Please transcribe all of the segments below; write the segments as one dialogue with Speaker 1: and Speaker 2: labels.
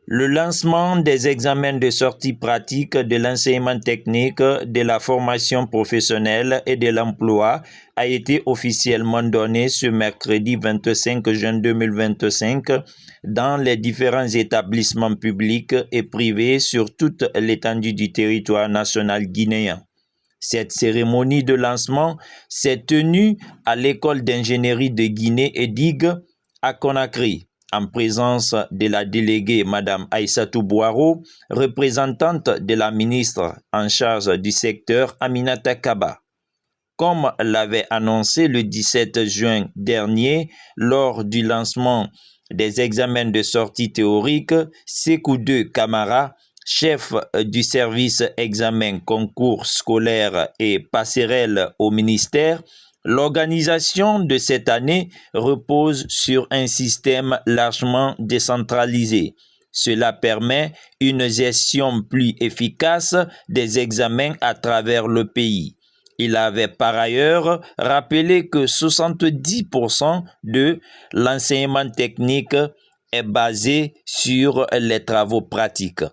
Speaker 1: Le lancement des examens de sortie pratique de l'enseignement technique, de la formation professionnelle et de l'emploi a été officiellement donné ce mercredi 25 juin 2025 dans les différents établissements publics et privés sur toute l'étendue du territoire national guinéen. Cette cérémonie de lancement s'est tenue à l'école d'ingénierie de Guinée EDIG à Conakry, en présence de la déléguée Mme Aïssatou Boiro, représentante de la ministre en charge du secteur Aminata Kaba. Comme l'avait annoncé le 17 juin dernier lors du lancement des examens de sortie théorique, Sékou II Camara, chef du service examen concours scolaire et passerelle au ministère, l'organisation de cette année repose sur un système largement décentralisé. Cela permet une gestion plus efficace des examens à travers le pays. Il avait par ailleurs rappelé que 70% de l'enseignement technique est basé sur les travaux pratiques.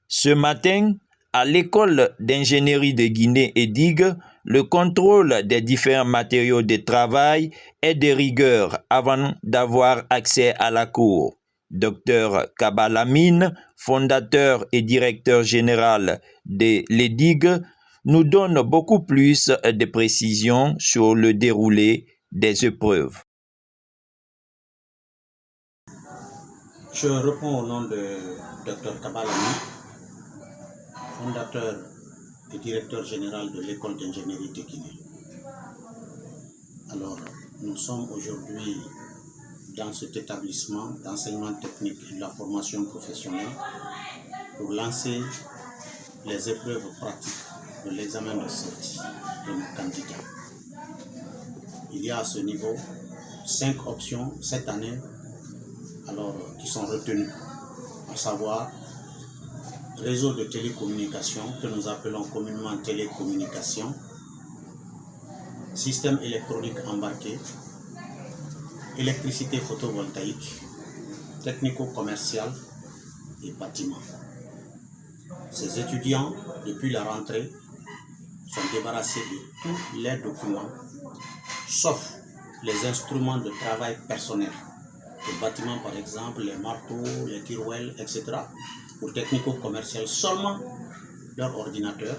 Speaker 1: Ce matin, à l'école d'ingénierie de Guinée EDIG, le contrôle des différents matériaux de travail est de rigueur avant d'avoir accès à la cour. Dr Kabalamine, fondateur et directeur général de l'EDIG, nous donne beaucoup plus de précisions sur le déroulé des épreuves.
Speaker 2: Je réponds au nom de Dr Kabalamine, fondateur et directeur général de l'école d'ingénierie de Guinée. Alors, nous sommes aujourd'hui dans cet établissement d'enseignement technique et de la formation professionnelle pour lancer les épreuves pratiques de l'examen de sortie de nos candidats. Il y a à ce niveau 5 options cette année qui sont retenues, à savoir réseau de télécommunication que nous appelons communément télécommunication, système électronique embarqué, électricité photovoltaïque, technico-commercial et bâtiment. Ces étudiants, depuis la rentrée, sont débarrassés de tous les documents, sauf les instruments de travail personnels. Le bâtiment, par exemple, les marteaux, les tirouelles, etc. Pour technico-commercial, seulement leur ordinateur.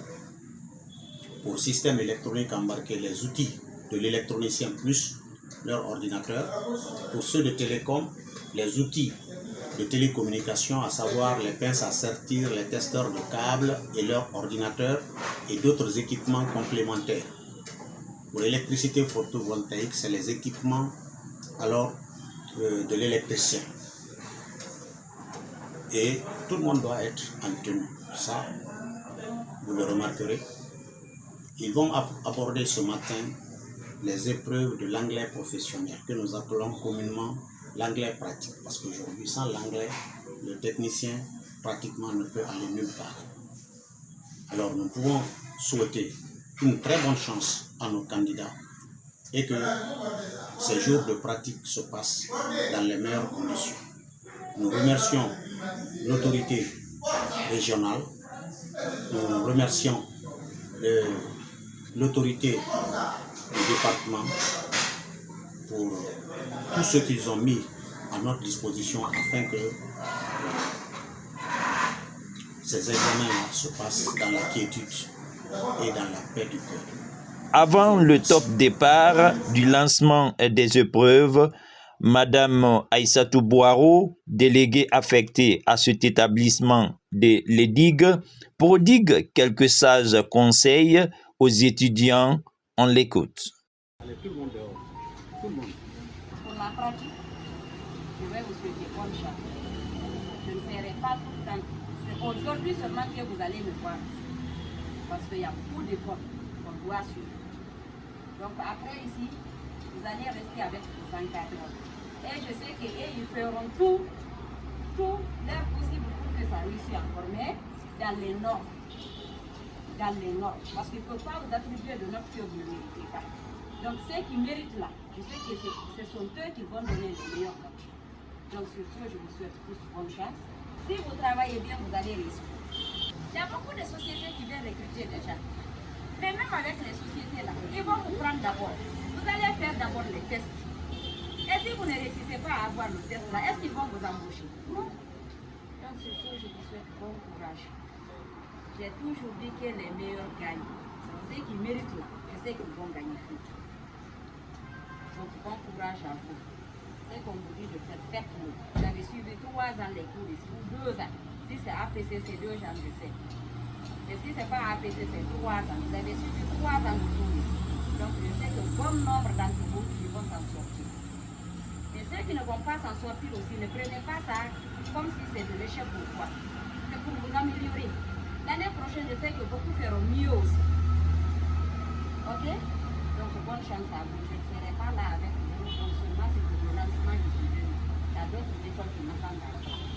Speaker 2: Pour système électronique embarqué, les outils de l'électronicien plus leur ordinateur. Pour ceux de télécom, les outils de télécommunication, à savoir les pinces à sertir, les testeurs de câbles et leur ordinateur et d'autres équipements complémentaires. Pour l'électricité photovoltaïque, c'est les équipements de l'électricien. Et tout le monde doit être en tenue. Ça, vous le remarquerez. Ils vont aborder ce matin les épreuves de l'anglais professionnel que nous appelons communément l'anglais pratique. Parce qu'aujourd'hui, sans l'anglais, le technicien pratiquement ne peut aller nulle part. Alors nous pouvons souhaiter une très bonne chance à nos candidats et que ces jours de pratique se passent dans les meilleures conditions. Nous remercions l'autorité régionale, nous remercions l'autorité du département pour tout ce qu'ils ont mis à notre disposition afin que ces examens se passent dans la quiétude et dans la paix du cœur.
Speaker 1: Avant le top départ du lancement des épreuves, Madame Aïssatou Boiro, déléguée affectée à cet établissement de l'EDIG, prodigue quelques sages conseils aux étudiants. On l'écoute.
Speaker 3: Tout le monde dehors. Tout le monde. Pour la pratique, je vais vous souhaiter bonne chance. Je ne serai pas tout le temps. C'est aujourd'hui seulement que vous allez me voir. Parce qu'il y a beaucoup d'écoles qu'on doit suivre. Donc après ici, vous allez rester avec vos encadrants. Et je sais qu'ils feront tout leur possible pour que ça réussisse encore, mais dans les normes. Dans les normes. Parce qu'il ne faut pas vous attribuer de notes que vous ne méritez pas. Donc ceux qui méritent là, je sais que ce sont eux qui vont donner les meilleures notes. Donc sur ce, je vous souhaite tous bonne chance. Si vous travaillez bien, vous allez réussir. Il y a beaucoup de sociétés qui viennent recruter déjà. Mais même avec les sociétés là, ils vont vous prendre d'abord. Vous allez faire d'abord les tests. Et si vous ne réussissez pas à avoir le test là, est-ce qu'ils vont vous embaucher? Non. Donc c'est ça, je vous souhaite bon courage. J'ai toujours dit que les meilleurs gagnent. Ceux qui méritent là, je sais qu'ils vont gagner plus. Donc bon courage à vous. C'est qu'on vous dit de faire, faites-le. Vous avez suivi 3 ans les cours ici, ou 2 ans. Si c'est APC, c'est 2 ans, je sais. Et si ce n'est pas APC, c'est 3 ans. Vous avez suivi 3 ans de cours ici. Donc je sais que bon nombre d'entre vous qui vont s'en sortir. Et ceux qui ne vont pas s'en sortir aussi, ne prenez pas ça comme si c'est de l'échec ou quoi. C'est pour vous améliorer. L'année prochaine, je sais que beaucoup feront mieux aussi. Ok? Donc bonne chance à vous. Je ne serai pas là avec vous. Donc seulement c'est pour le lancement du sujet. Il y a d'autres écoles qui m'attendent.